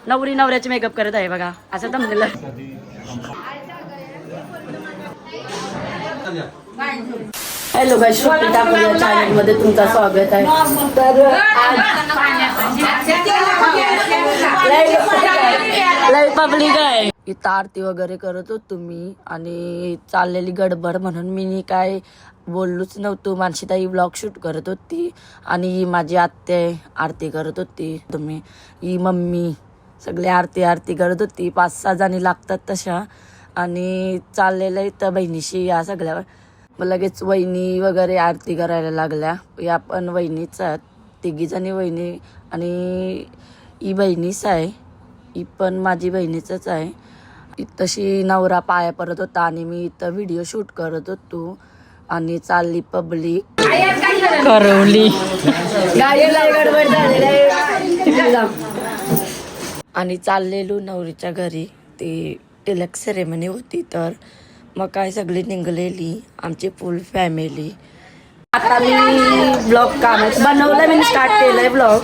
नवरी नवऱ्याचे मेकअप करत आहे बघा असं जमलेलं. हॅलो गाइस, श्रुती ठाकूर या चॅनल मध्ये तुमचं स्वागत आहे. तर लय पब्लिक आहे इथं, आरती वगैरे करत होतो तुम्ही आणि चाललेली गडबड म्हणून मी काय बोललोच नव्हतो. मानसीताई ब्लॉग शूट करत होती आणि माझी आत्या आरती करत होती. तुम्ही ही मम्मी सगळे आरती करत होती. 5-6 जणी लागतात तशा आणि चाललेलं इथं बहिणीशी या सगळ्या. मग लगेच वहिनी वगैरे आरती करायला लागल्या. या पण वहिनीच आहेत, 3 जणी वहिनी आणि ही बहिणीच आहे. ही पण माझी बहिणीचंच आहे. तशी नवरा पाया पडत होता आणि मी इथं व्हिडिओ शूट करत होतो आणि चालली पब्लिक करवली आणि चाललेलो नवरीच्या घरी. ती तिलक सेरेमनी होती तर मग काय सगळी निघलेली आमची फुल फॅमिली. आता मी ब्लॉग काम बनवलं, मी स्टार्ट केलंय ब्लॉग,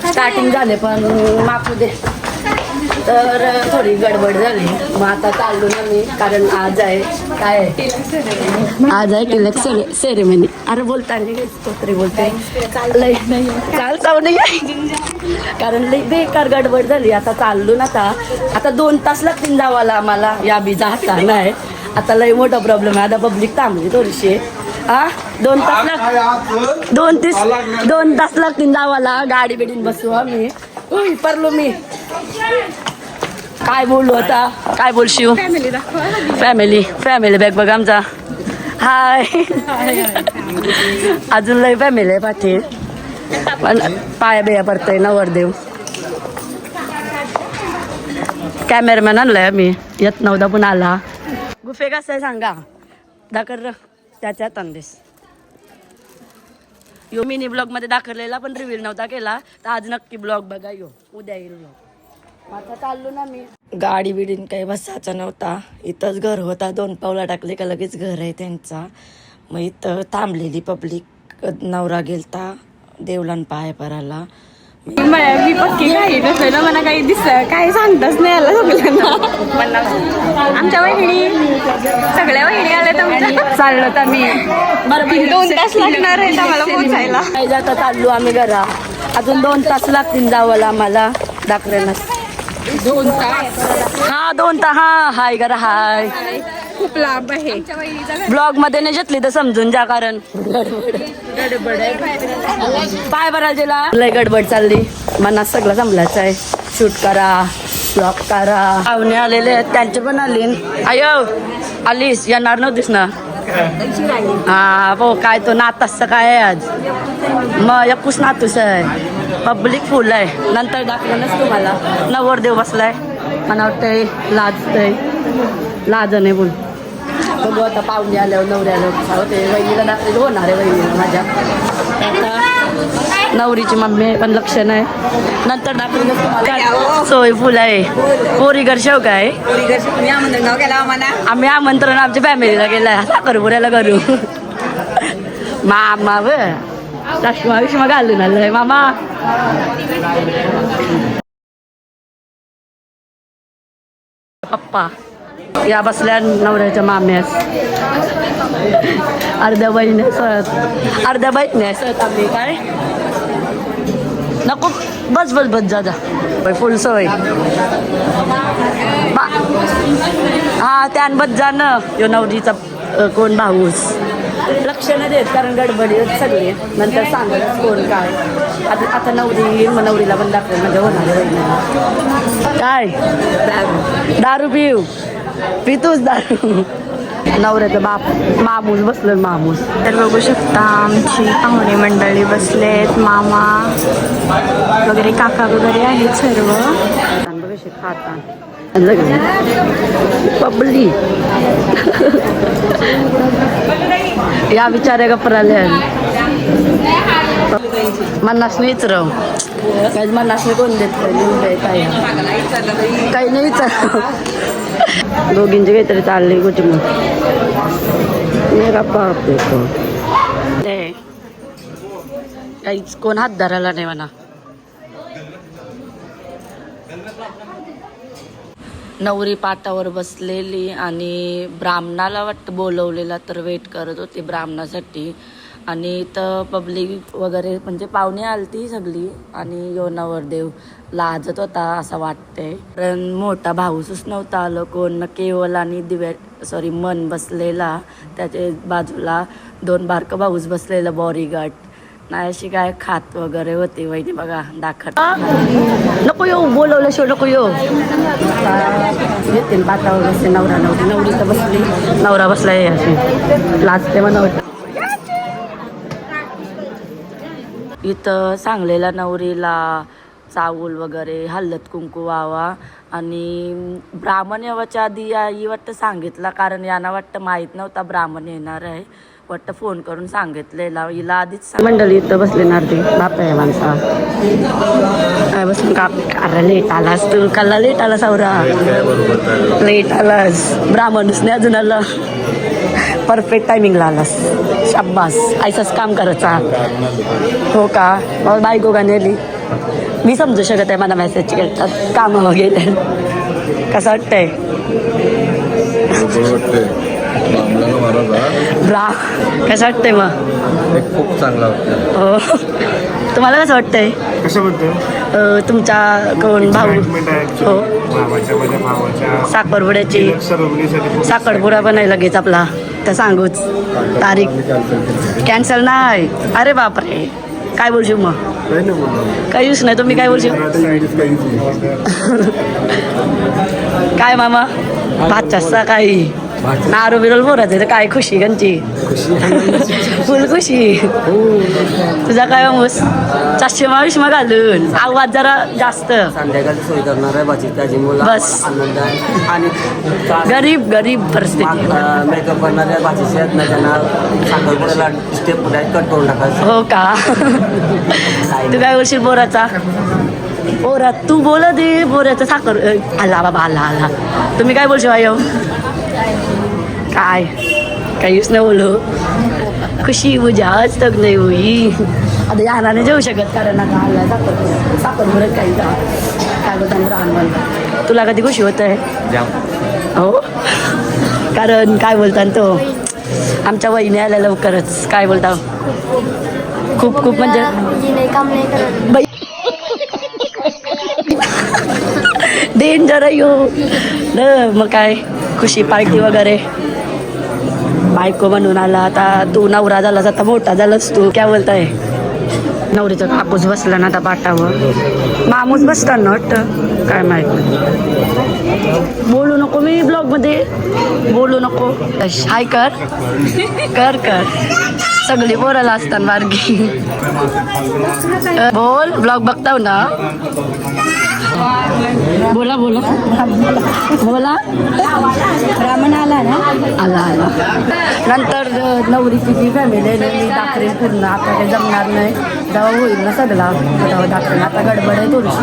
स्टार्टिंग झाले पण माफू दे. तर थोडी गडबड झाली मग आता चाललो ना मी, कारण आज आहे काय आज आहे तिलक सेरेमनी. अरे बोलताना तरी बोलते लय चालताव नाही कारण लई बेकार गडबड झाली. आता चाललो ना, आता 2 तास लागतील जावाला आम्हाला. या बी जाता नाही, आता लई मोठा प्रॉब्लेम आहे. आता पब्लिक थांबली थोडीशी. 2 तास लागतील जावाला. गाडी बिडीन बसू आम्ही. परलो मी काय बोलू आता, काय बोलशीव. फॅमिली बॅग बघ आमचा. हाय अजून लय फॅमिली आहे पाठी, पण पाया बिया पडतंय नवरदेव. कॅमेरामॅन आणलाय आम्ही, येत नव्हता पण आला. गुफे कसं आहे सांगा दाखल त्याच्यात अंदेस. यो मिनी ब्लॉग मध्ये दाखवलेला पण रिव्हील नव्हता केला, तर आज नक्की ब्लॉग बघा. यो उद्या येईल ब्लॉग. आता चाललो ना मी. गाडी बिडीन काही बसायचा नव्हता, इथंच घर होता. 2 पावला टाकले का लगेच घर आहे त्यांचा. मग इथं थांबलेली पब्लिक. नवरा गेलता देवलान पाय पराला. मी पक्की काही नसेल मला काही काय सांगताच नाही आला सगळ्यांना. आमच्या वहिनी सगळ्या वहिनी आल्या तर चाललो तर मी 2 तास लागणार आहे आम्हाला पोहोचायला. नाही जाता चाललो आम्ही घरा. अजून 2 तास लागतील जावाला आम्हाला दाखवायला. 2 तास? हा 2 तास. हा हाय करा हाय. खूप लांब आहे. ब्लॉग मध्ये नाही घेतली तर समजून जा, कारण गडबड आहे. पाय भरायला लय गडबड चालली. मनात सगळं जमलाच आहे. शूट करा, ब्लॉग करा. पाहुणे आलेले आहेत त्यांचे पण आले. आयो आलीस, येणार नव्हतीस ना. हा हो काय तो नातास काय आहे आज. मग एकूच नातूस आहे. पब्लिक फुल आहे. नंतर दाखवणच तुम्हाला. नवरदेव बसलाय, मला वाटतंय लाज नाही बोल. बघू आता पाहुणे आल्यावर नवऱ्या आल्यावर होते. वहिनीला दाखवले होणार आहे वहिनीला माझ्या. आता नवरीची मम्मी पण लक्ष नाही, नंतर दाखवलं तुम्हाला. सोय फुल आहे. पोरीगर शेवका आहे. आम्ही आमंत्रण आमच्या फॅमिलीला गेला साखरपुऱ्याला करू. मामा व लक्ष्मा घालून आलोय मामा. पप्पा या बसल्या नवऱ्याच्या माम्यास. अर्ध्या बहिणी सत आम्ही काय नको. बस जा फुल सवय. हा त्यान बस जा न. यो नवरीचा कोण भाऊस लक्ष नाही देत, कारण गडबडी सगळी. नंतर सांगत कोण काय. आता नवरी मग नवरीला पण दाखवेल म्हणजे होणार. काय दारू पितूच दारू. नवऱ्याचं बाप मामूस बसलं. मामूस तर बघू शकता आमची पाहुणे मंडळी बसलेत. मामा वगैरे काका वगैरे आहेत सर्व. पब्ली या बिचाऱ्या गप्राल्या मन्नास नाही विचारव. काही मन्नास नाही कोण देत काही नाही विचार. दोघींची काहीतरी चालली कुठे मग काहीच कोण हात धरायला नाही म्हणा. नवरी पाटावर बसलेली आणि ब्राह्मणाला वाटतं बोलवलेला तर वेट करत होते ब्राह्मणासाठी. आणि इथं पब्लिक वगैरे म्हणजे पाहुणे आलती सगळी आणि यो नवरदेव लाजत होता असं वाटतंय. कारण मोठा भाऊसच नव्हता आलं कोण, केवल आणि मन बसलेला, त्याच्या बाजूला 2 बारकं भाऊस बसलेला बॉडीगार्ड. नाही अशी काय खात वगैरे होती वहिनी बघा दाखत. नको येऊ बोलवल्याशिवाय नको येऊ. येतील पाटावर बसले नवरा नवरी, नवरी तर बसली, नवरा बसलाय अशी लाजते म्हणा. इथं सांगलेला नवरीला चावल वगैरे हळद कुंकू व्हावा आणि ब्राह्मण येवाच्या आधी आई वाटतं सांगितलं, कारण यांना वाटतं माहीत नव्हता ब्राह्मण येणार आहे, वाटतं फोन करून सांगितलेला हिला आधीच. मंडळी इथं बसले नारदी बाप आहे माणसा काय बसून का अरे लेट आलास तू, कल्ला लेट आला सावरा, लेट आलास, ब्राह्मणच नाही अजून आला, परफेक्ट टायमिंगला आलास, शाब्बास, ऐसाच काम करायचा. हो का मग बायको का नेली मी समजू शकत आहे, मला मेसेज केलं कामं वगैरे. कसं वाटतंय ब्रा, कसं वाटतंय मग? खूप चांगला वाटतं. हो तुम्हाला कसं वाटतंय? तुमच्या कोण भाऊ? हो साखरपुड्याची साखरपुडा पण आहे लगेच आपला, तर सांगूच तारीख कॅन्सल नाही. अरे बापरे काय बोलशील मग? काहीच नाही. तुम्ही काय बोलशील? काय मामा भातचा काही नारू बिरोल बोरायचं काय खुशी गंची फुल खुशी. तुझा काय मामूस चष्मा विष्मा घालून आवाज जरा जास्त संध्याकाळची सोय करणार आहे भाजी त्याची मुलं बस. आनंद आहे आणि गरीब परिस्थिती. मेकअप करणाऱ्या भाजीचे आहेत ना त्यांना साखरपुड्याला स्टेप कट करून टाकायचं. हो का तू काय बोलशील बोराचा? बोरा तू बोला दे बोऱ्याचा साखर आला बाबा आला. तुम्ही काय बोलशील आयो? काय काहीच नाही बोलू, खुशी बुजाच तक नाही होई. आता यानाने जेवू शकत कारण आता आला साखर काही काय बोलता राहणार. तुला कधी खुशी होत आहे? हो कारण काय बोलता तो आमच्या वहिनी आल्या लवकरच. काय बोलता खूप म्हणजे बाई डेंजर आहे यो न. मग काय खुशी पार्टी वगैरे बायको म्हणून आला. आता तू नवरा झालास, आता मोठा झालास तू. काय बोलताय? नवरीचा कापूस बसला ना आता पाटावर, मामूस बसता ना वाटतं काय माहित नाही. बोलू नको मी ब्लॉग मध्ये बोलू नको. हाय कर सगळी बोलायला असतात बारगी. बोल ब्लॉग बघताव ना. बोला ब्राह्मण आला ना, आला नंतर नवरीची जी फॅमिली आहे दाखले पूर्ण आता काही जमणार नाही, जेव्हा होईल ना सगळा तेव्हा दाखले. आता गडबड आहे थोडीशी,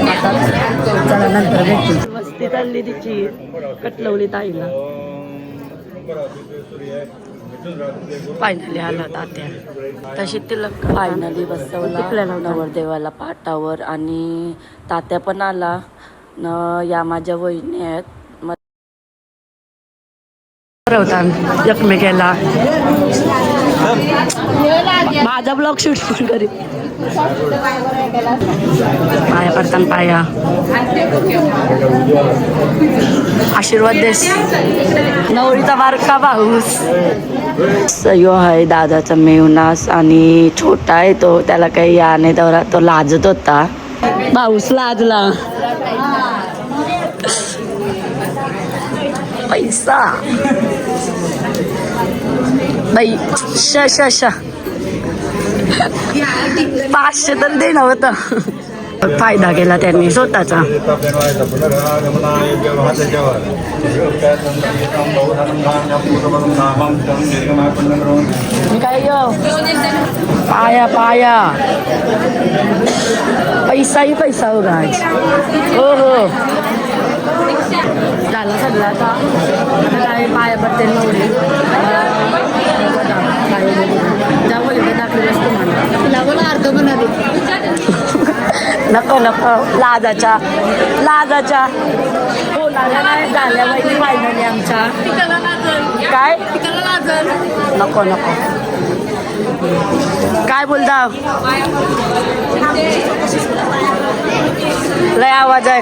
आता चला नंतर भेटू. मस्ती चालली तिची कटलवली ताईला. फायनली आला तात्या, तशी तिला फायनली बसवला नवरदेवाला पाटावर आणि तात्या पण आला न. या माझ्या वहिनी आहेत एकमेकाला. माझा ब्लॉग शूट पण करी पाया पडताना पाया आशीर्वाद देस. नवरीचा बारका भाऊस सयो आहे दादाचा मेवनास आणि छोटा आहे तो, त्याला काही या नाही तेवढा तो लाजत होता. भाऊस लाजला. पैसा बाई श 500 तर दे नव्हतं. फायदा केला त्यांनी स्वतःचा. काय पाया पैसाही पैसा हो गाज. हो झाला सगळं. आता काय पाया पडते नवरी दाखवले असतो मला अर्ध नको नको लाजाच्या होणाऱ्या नाही झाल्या वहिनी फायनली आमच्या काय नको नको काय बोलता लय आवाज आहे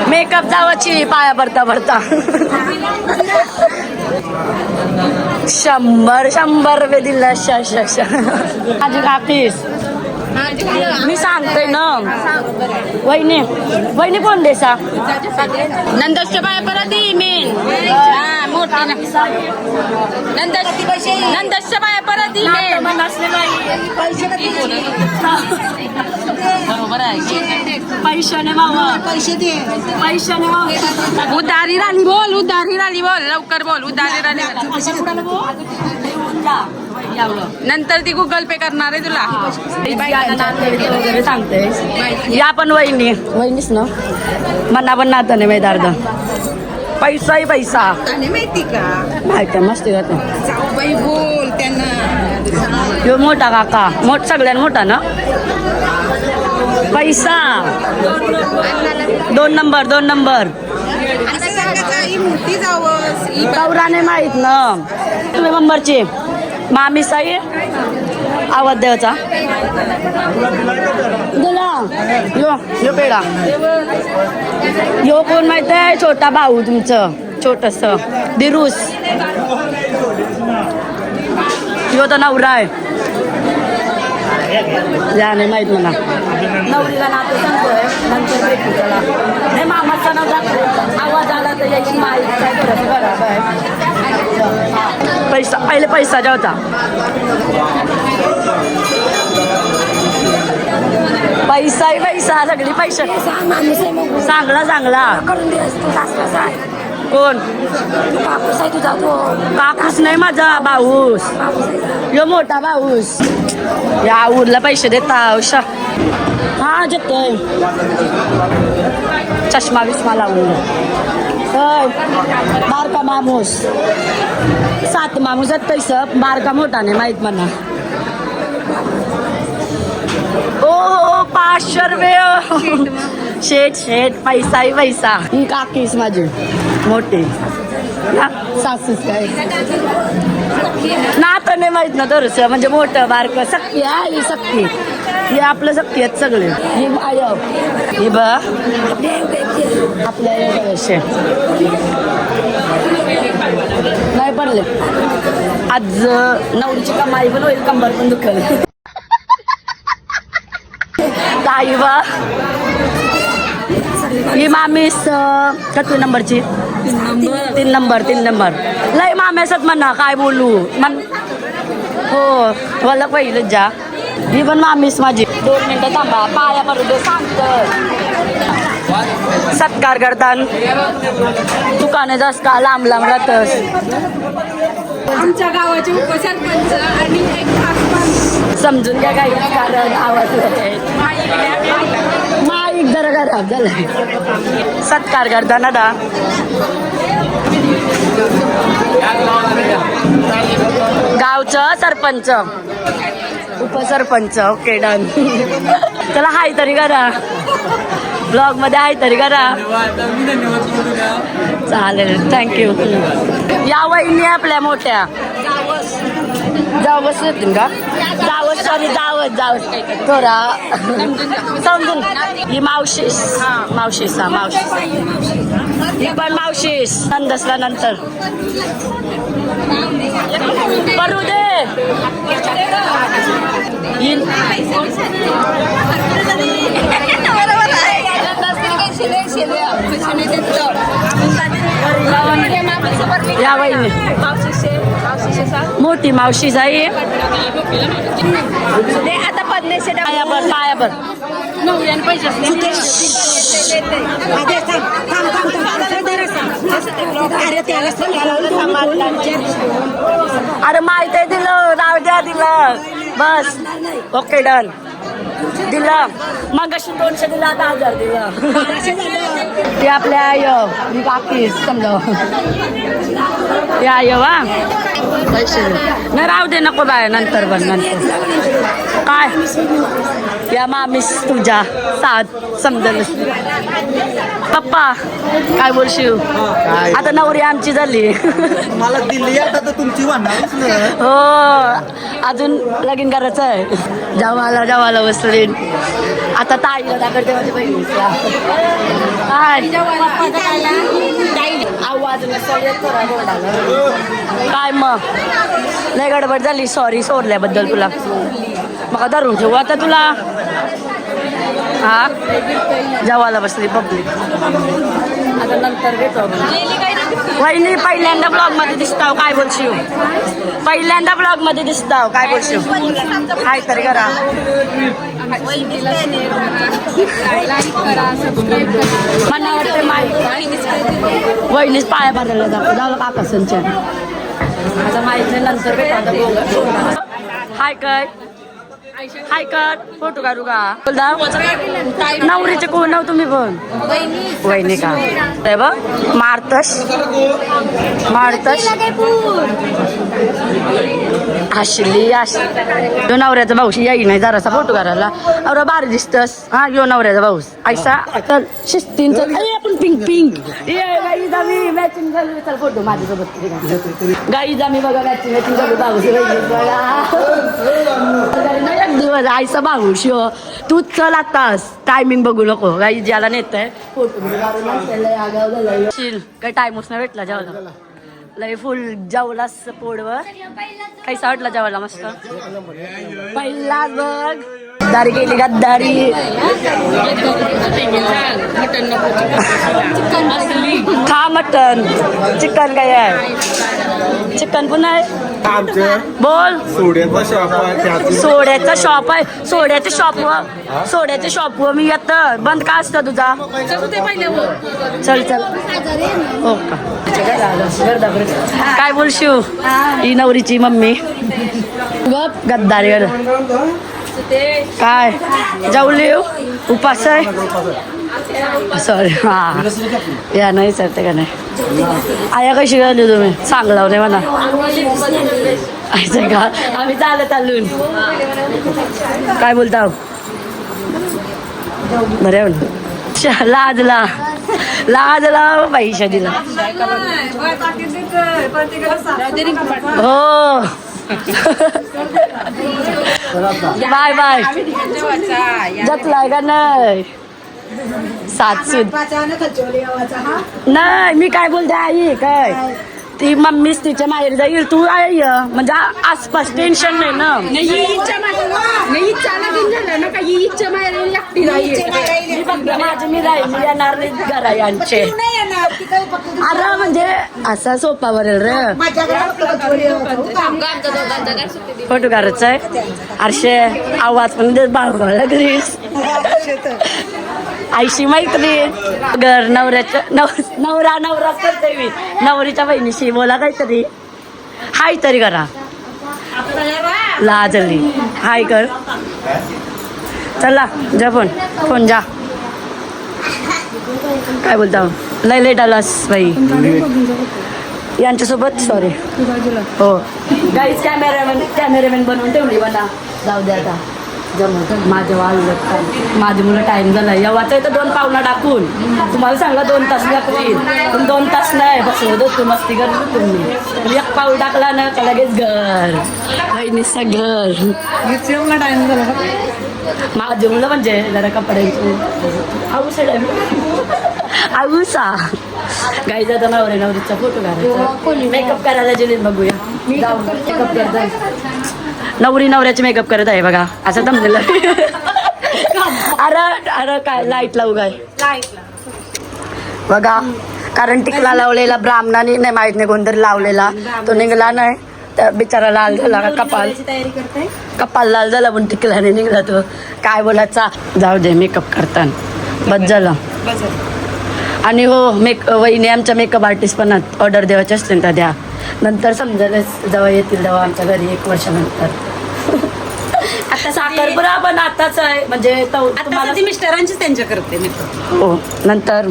मेकअप जावाची पाया भरता 100 रुपये दिला माझी काकीस मी सांगते ना वहिनी कोण देसा नंदसच्या बाया परत मेन नंदसच्या बाया परत बरोबर आहे पैशाने उधारी राणी बोल लवकर बोल उधारी राणी नंतर ती गुगल पे करणार आहे तुला वगैरे सांगते या पण वहिनीच ना मना पण नातं नाही माहिती अर्ध पैसाही पैसा माहिती का माहिती आहे मस्ती करते जाऊबाई बोल त्यांना ह्यो मोठा काका सगळ्यात मोठा ना पैसा 2 नंबर गौराने माहित ना तुम्ही नंबरची मामी साई आवाज द्यायचा यो पेडा यो कोण माहित आहे छोटा भाऊ तुमचं छोटस दिरूस यो तर नवरा आहे याने माहित मला नवरीला नातं सांगतोय नंतर भेटू त्याला हे मामाचा नाव दाखव आवाज आला तर याची माहिती काय करत पैसा पहिले पैसा होता पैसा सगळी पैसा चांगला कोण कापूस नाही माझा भाऊस यो मोठा भाऊस या उरला पैसे देता उषा हा जेतोय चष्मा बिस्मा लावून बारका मामूस 7 मामूस आहेत पैसे बारका मोठा नाही माहित म्हणा ओ 500 रुपये शेठ पैसा ही काकीस माझी मोठी सासूस काय नातं नाही माहित ना दरस म्हणजे मोठं बारकं सक्की आहे सक्की हे आपलं सक्की आहेत सगळे हे बा आपल्या नाही पडले आज नवरीची कमाई पण होईल कंबर पण दुखल ताई बा ही मामीस किती नंबरची 3 नंबर लय मामेसत म्हणा काय बोलू हो मला पहिलं जा ही पण मामीस माझी 2 मिनिटं थांबा पाया पडू सांगत सत्कार करतान दुकाने जास्त का लांब राहतस आमच्या गावाचे उपसरपंच आणि समजून घ्या काही कारण आवाज माईक जरा खराब झालाय सत्कार करताना दा गावचं सरपंच उपसरपंच ओके डन चला हाय तरी करा ब्लॉग मध्ये हाय तरी करा चालेल थँक्यू या वहिनी आपल्या मोठ्या जावस येतील का जावस थोडा समजून ही मावशीस ही पण मावशीस नंदसला नंतर करू दे या वहिनी मोठी मावशी जाई आता पद्मेशे पायावर अरे माहिती आहे दिलं राव द्या दिलं बस ओके डन दिला मग अशी 200 दिला आता 1000 दिला ते आपल्या आय मी बाकी समजा या वा पैसे नाही राहू दे नको बाय नंतर पण नंतर काय या मामीस तुझ्या साथ समजल पप्पा काय बोलशील आता नवरी आमची झाली मला दिल्ली आता तर तुमची वाहणार हो अजून लगीन करायचं आहे जेवायला बसले आता ताईला दाखवते माझ्या बहिणीला आवाज काय मग लय गडबड झाली सॉरी सोडल्याबद्दल तुला मग धरून ठेवू आता तुला हा जेवायला बसली पब्लिक आता नंतर घेतो वहिनी पहिल्यांदा ब्लॉग मध्ये दिसताव काय बोलशील पहिल्यांदा ब्लॉग मध्ये दिसताव काय बोलशील काय तरी करा मला वाटतं वहिनीच पाया भरायला जातो झालं काका संचय आता माहित नाही नंतर भेटा हाय काय हाय कर फोटो काढू का बोलता नवरीचे कोण नाव तुम्ही पण वहिनी का ते बघ मारतस हसली यो नवऱ्याचा भाऊस याई नाही जरासा फोटो काढायला अरे बारी दिसतस हा यो नवऱ्याचा भाऊस ऐसा चल शिस्तीन आपण पिंक गाईज आम्ही मॅचिंग झाली चल फोटो माझ्यासोबत गाईज आम्ही बघा मॅचिंग झाली भाऊस दिवस आईचा भाऊ शिव तू चल आतास टायमिंग बघू नको गाई ज्याला नेत आहे फोटो काही टाइमच नाही भेटला जेवायला लय फुल जेवलास पोडवर कैसा वाटला जेवायला मस्त पहिला बघ गद्दारी केली गद्दारी खा मटन चिकन काय आहे चिकन पण आहे बोल सोड्याचा शॉप आहे सोड्याच्या शॉपवर मी येत बंद का असतं तुझा चल चल हो का काय बोलशील ही नवरीची मम्मी गद्दारी काय जेवली उपास आहे सॉरी हा या नाही सरते का नाही आया कशी गेली तुम्ही चांगला नाही म्हणा का आम्ही चालत आलून काय बोलता बरे लाजला बाई दिला हो बाय बाय जतलाय का नाही सातसूद नाही मी काय बोलते आई काय ती मम्मीच तिच्या माहेर जाईल तू आई म्हणजे आसपास टेन्शन नाही ना माझी मी राहील मी येणार नाही घरा यांचे अरे म्हणजे असा सोपा भरेल रे फोटो काढायचा आहे आरशे आवाज पण बाळगायला ग्रीस आईशी मैत्रीण घर नवऱ्याच्या नवरा करते मी नवरीच्या बहिणीशी बोला काहीतरी हाय तरी करा लाजली हाय कर चला जा फोन जा काय बोलता लय लेट आलास बाई यांच्यासोबत सॉरी हो गाईज कॅमेरामॅन बनवून ठेवली मला जाऊ द्या आता माझे मुलं टाइम झाला येवाचं तर 2 पावला टाकून तुम्हाला सांगला 2 तास लागतील पण 2 तास नाही बसवत तू मस्ती कर तुम्ही 1 पाऊल टाकला ना का लगेच घर बहिणीचं घर टाइम झाला माझे मुलं म्हणजे जरा कपड्यांची आऊसा गाई जाता नवरीचा फोटो काढायचा मेकअप करायला गेले बघूया मेकअप करता नवरी नवऱ्याचे मेकअप करत आहे बघा असं जमलेलं अरे काय लाईट लावू काय बघा कारण टिकला लावलेला ब्राह्मणाने नाही माहित नाही कोणतरी लावलेला तो निघाला नाही त्या बिचारा लाल झाला कपाल लाल झाला पण टिकलाने निघला तो काय बोलायचा जाऊ दे मेकअप करताना बस झालं आणि हो वहिनी आमच्या मेकअप आर्टिस्ट पण ऑर्डर द्यायची असते त्या द्या नंतर समजेलच जेव्हा येतील तेव्हा आमच्या घरी 1 वर्षानंतर साखरपुरा पण आताच आहे म्हणजे तुम्हाला ती मिस्टरांचीच त्यांच्या करते मी. हो नंतर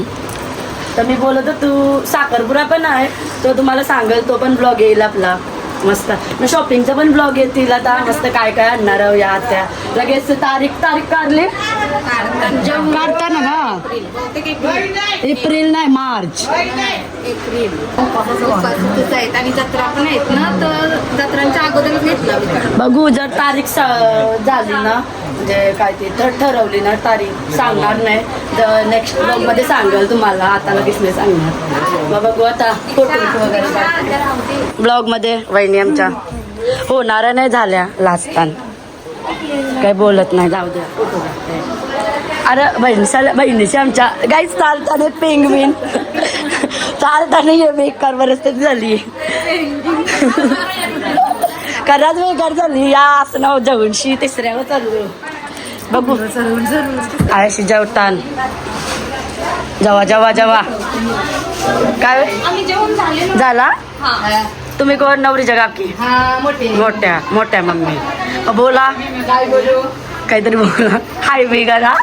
तर मी बोलत होतो तू साखरपुरा पण आहे तो तुम्हाला सांगेल तो पण ब्लॉग येईल आपला मस्त मग शॉपिंगचा पण ब्लॉग येतील आता मस्त काय काय आणणार आहो या त्या लगेच तारीख काढली काढता ना का एप्रिल नाही मार्च एप्रिल आणि जत्रा पण आहेत ना तर जत्रांच्या अगोदरच घेतला. बघू जर तारीख झाली ना म्हणजे काय ते ठरवली ना तारीख सांगणार नाही तर नेक्स्ट ब्लॉग मध्ये सांगेल तुम्हाला आता लगेच नाही सांगणार. मग बघू आता फोटो वगैरे ब्लॉग मध्ये वहिनी आमच्या होणाऱ्या नाही झाल्या लास्टान काही बोलत नाही जाऊ द्या फोटो अरे बहिणीची आमच्या गाईच चालताना पेंगविन चालताना ये बेकार परिस्थिती झाली खराच बेकार झाली या असं नाव जवळशी तिसऱ्यावर चालू बघू आळशी जेवतान जेवा काय झाला तुम्ही कोण नवरीच्या काकी मोठ्या मम्मी बोला काहीतरी बोला हाय मी करा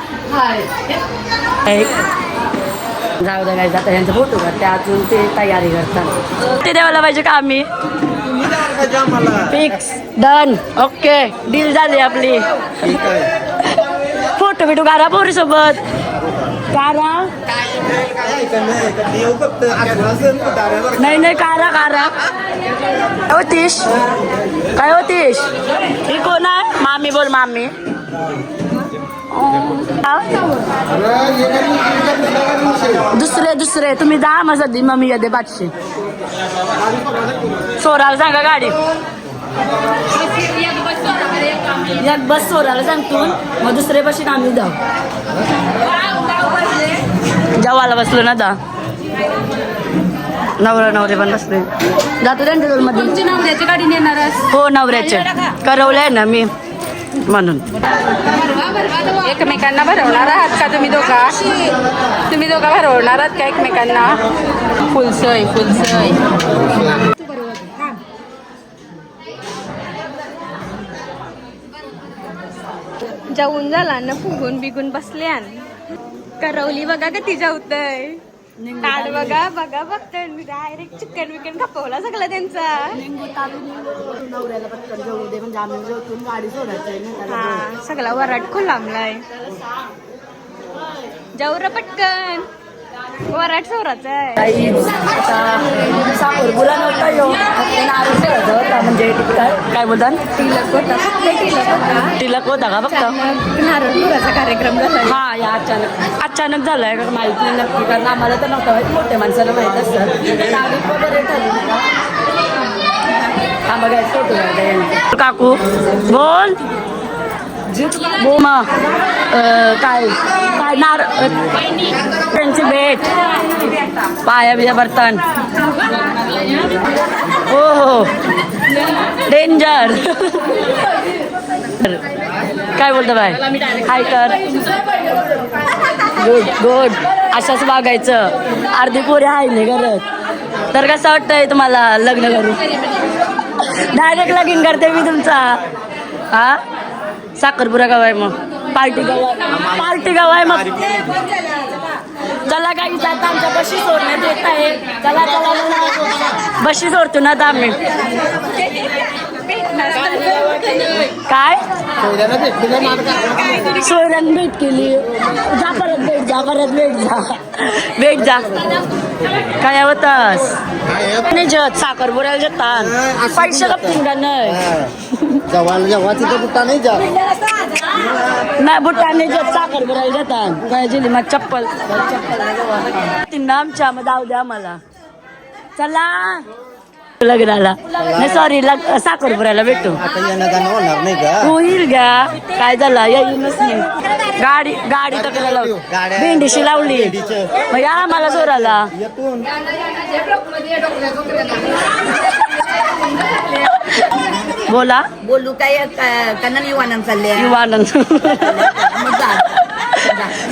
जाऊ द्या काय जाता यांचा फोटो करते अजून ते तयारी करतात ते द्यायला पाहिजे का आम्ही फिक्स डन ओके डील झाली आपली फोटो बिटो काढा पोरी सोबत काढा नाही काढा होतीश काय होतीश ही कोण आहे मामी बोल मामी दुसरे तुम्ही जा माझा दी मम्मी येते 500 सोराला सांगा गाडी एक बस सोराला सांगतो मग दुसरे बशीन आम्ही जाऊ जेवायला बसलो ना दा नवरे पण बसले जातो त्यांच्या मध्ये नवऱ्याची गाडी नेणार हो नवऱ्याचे करवलंय ना मी म्हणून एकमेकांना भरवणार आहात का तुम्ही दोघा भरवणार आहात का एकमेकांना फुलसय जाऊन झाला ना फुगून बिगून बसले करवली बघा का ती जाऊतय ताड बघा बघतोय डायरेक्ट चिकन विकन खपवला सगळं त्यांचा नवऱ्याला पटकन जाऊ दे म्हणजे आम्ही जाऊन गाडी सोडायची हा सगळा वराट खोलांबलाय जाऊ र पटकन वराट सोराचा आहे साखरपुरा नव्हता यो होता म्हणजे काय बोलतात तिलक होता का फक्त नारळपुराचा कार्यक्रम झाला हा या अचानक झालाय का माहित नाही नक्की कारण आम्हाला तर नव्हतं माहित मोठ्या माणसाला माहित असतं तारीख वगैरे ठरली हा बघा फोटो काकू बोल बोमा काय त्यांची भेट पाया बिया बर्तन हो डेंजर काय बोलतो बाय हाय कर गुड अशाच वागायचं अर्धी पोरी आहे नाही करत तर कसं वाटतंय तुम्हाला लग्न करू डायरेक्ट लगीन करते मी तुमचा हा साखरपुरा गाव आहे मग पार्टी गाव आहे मग चला काही जात आमच्या बशी सोडण्यात येत आहे चला बशी सोडतो ना आता आम्ही काय सोयऱ्यानं भेट केली जा परत भेट जा काय होतास नाही जत साखरपुऱ्याला जतात पैसे गप्पीन का जेव्हा तिथं बुट्टा नाही जा नाही बुट्टा नाही जत साखरपुऱ्याला जातात काय जिली मग चप्पल आमच्या मग जाऊ द्या मला चला लग्नाला नाही सॉरी साखरपुऱ्याला भेटू आता येणं जाणं होणार नाही का होईल घ्या काय झालं येईनच नाही गाडी तक्राला भेंडीशी लावली मग या मला जोराला येतून बोला बोलू काय कन्नन युवानं चालले युवानंद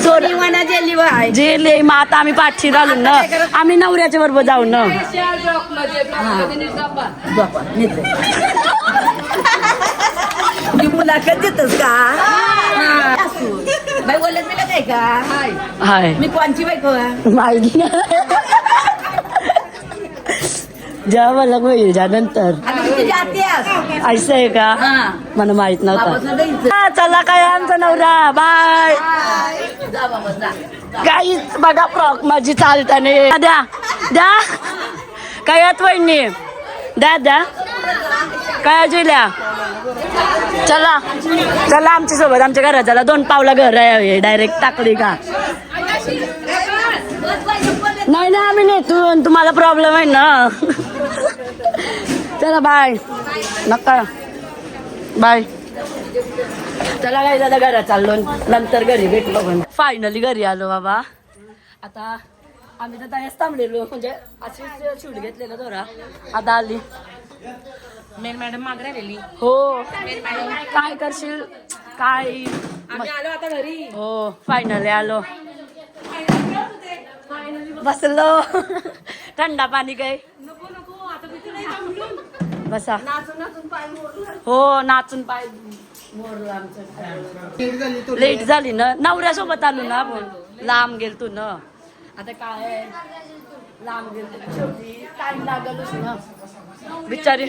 सोड युवाना जेली बाय जेले मग आता आम्ही पाठशी घालून ना आम्ही नवऱ्याच्या बरोबर जाऊ ना मुलाखत देतस का असू. बाई बोलत मी काय का हाय मी कोणची बायको आहे? माहिती जेव्हा मला होईल नंतर आता तू तुझी आत्यास असं आहे का हा. मला माहित नव्हतं बाबाचं द्यायचं. हा, चला काय आमचा नवरा बाय जा बाबा जा. काहीच बघा फ्रॉक माझी चालताना द्या द्या काय यात वहिनी द्या द्या काय जुल्या चला चला आमच्या सोबत आमच्या घरात चला 2 पावला घर आहे डायरेक्ट टाकली का नाही ना आम्ही नेतो तुम्हाला प्रॉब्लेम आहे ना चला बाय नका बाय चला काय दादा घरात चाललो नंतर घरी भेटलो पण फायनली घरी आलो बाबा आता आम्ही तर त्याच थांबलेलो म्हणजे अशीच शूट घेतलेलं दोरा आता आली मेन मॅडम माग राहिलेली. हो काय करशील काय आलो आता घरी. हो फायनली आलो बसलो थंडा पाणी काय बसा हो नाचून पाय मोरला आमचं लेट झाली ना नवऱ्यासोबत आलो ना आपण लांब गेल तू ना आता काय लांब गेल शेवटी टाइम लागलच ना बिचारी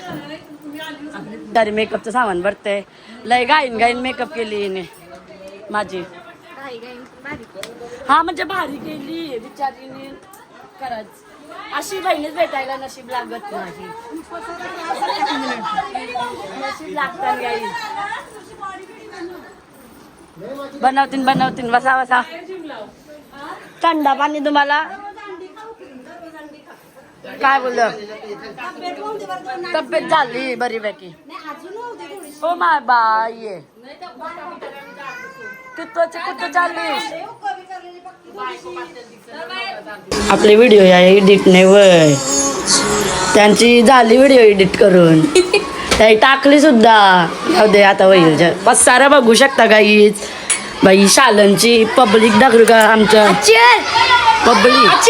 बिचारी मेकअपचं सामान भरते लय गाईन गाईन मेकअप केली हिने माझी हा म्हणजे भारी केली बिचारीने खरंच अशी बहिणीच भेटायला नशीब लागत नाही नशीब लागतात गाई बनवतीन बसा बसा थंडा पाणी तुम्हाला काय बोललं तब्येत झाली बरीपैकी हो माय बाई कुठं चाललीस आपले व्हिडिओ या एडिट नाही वय त्यांची झाली व्हिडिओ एडिट करून त्याही टाकली सुद्धा जाऊ दे आता होईल बस सारा बघू शकता गाईच बाई शालनची पब्लिक दाखवू का आमच्या पब्लिक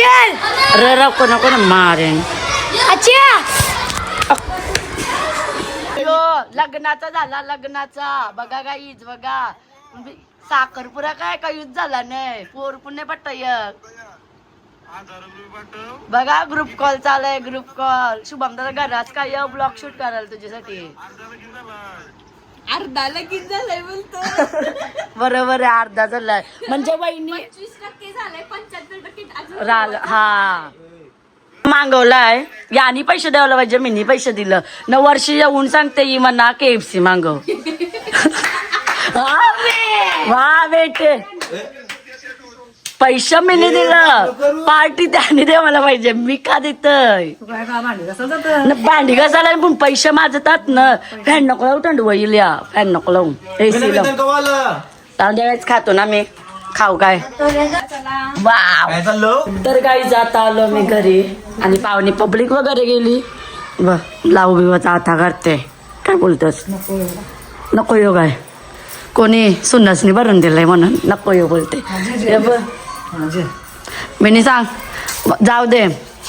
नको नको ना मारेन लग्नाचा झाला लग्नाचा बघा गाईच बघा साखरपुरा काय काहीच झाला नाही पोर पुणे पट्ट बघा ग्रुप कॉल चालय ग्रुप कॉल शुभम दादा घरात काय ब्लॉग शूट करायला तुझ्यासाठी अर्धा लगीन झालंय बोलतो. बरोबर आहे अर्धा झालाय म्हणजे वहिनी 25% झालंय 75% हा मागवलाय यानी पैसे द्यायला पाहिजे मीनी पैसे दिलं 9 वर्ष येऊन सांगते ही म्हणा KFC मागव वा बेटे पैसे मीनी दिलं पार्टी त्याने दे मला पाहिजे मी का देतय भांडी घासायला पण पैसे माजतात ना फॅन नको लावू थंड होईल या फॅन नको लावून एसी लावून तांदळाच खातो ना मी खाऊ काय वाव तर काही जाता आलो मी घरी आणि पाहुणे पब्लिक वगैरे गेली लावू बिवाचा आता करते काय बोलतोस नको योग आहे कोणी सुन्नसनी भरून दिलंय म्हणून नको योग बोलते मी सांग जाऊ दे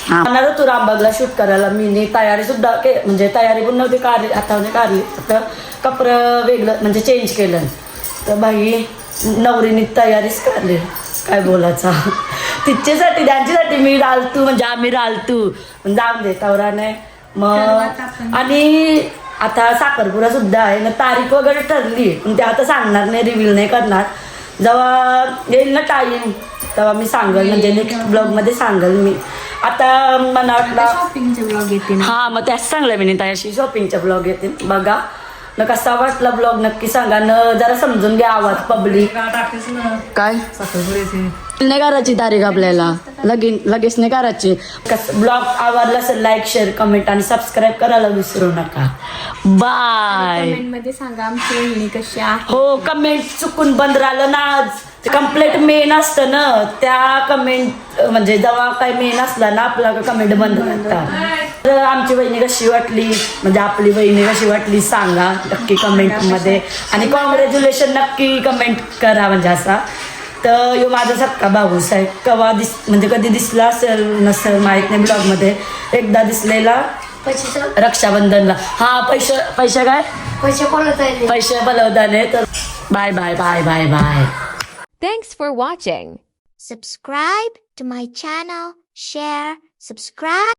हा तू रामबागला शूट करायला मी तयारी सुद्धा म्हणजे तयारी पण नव्हती काढली आता काढली आता कपडं वेगळं म्हणजे चेंज केलं तर बाई नवरीने तयारीच काढली काय बोलायचा तिच्यासाठी त्यांच्यासाठी मी रालतू म्हणजे आम्ही रालतू जाऊन दे तवराने मग आणि आता साखरपुरा सुद्धा आहे ना तारीख वगैरे ठरली पण ते आता सांगणार नाही रिव्हील नाही करणार जेव्हा येईल ना टाईम तेव्हा मी सांगेल म्हणजे नेक्स्ट ब्लॉग मध्ये सांगेल मी आता मला वाटलं शॉपिंगचे ब्लॉग येतील. हा मग त्याच सांगलं मी त्याशी शॉपिंगचा ब्लॉग येते बघा न कसा वाटला ब्लॉग नक्की सांगा न जरा समजून घ्या आवाज पब्लिक काय नाही करायची तारीख आपल्याला लगेच नाही करायची ब्लॉग आवडला असेल लाईक शेअर कमेंट आणि सबस्क्राईब करायला विसरू नका बाय कमेंट मध्ये सांगा आमची वहिनी कशी आहे. हो कमेंट चुकून बंद राहिलं ना आज कम्प्लीट मेन असतं ना त्या कमेंट म्हणजे जेव्हा काही मेन असला ना आपला कमेंट बंद राहतात तर आमची बहिणी कशी वाटली म्हणजे आपली बहिणी कशी वाटली सांगा नक्की कमेंट मध्ये आणि कॉंग्रॅच्युलेशन नक्की कमेंट करा म्हणजे असा तर यो माझा सक्का भाऊस आहे कवा म्हणजे कधी दिसला असेल नसेल माहीत नाही ब्लॉगमध्ये एकदा दिसलेला पैसे रक्षाबंधनला. हा पैसे काय कोणाचा आहे पैसे बोलवताने तर bye bye bye bye bye. Thanks for watching. Subscribe to my channel, share, subscribe.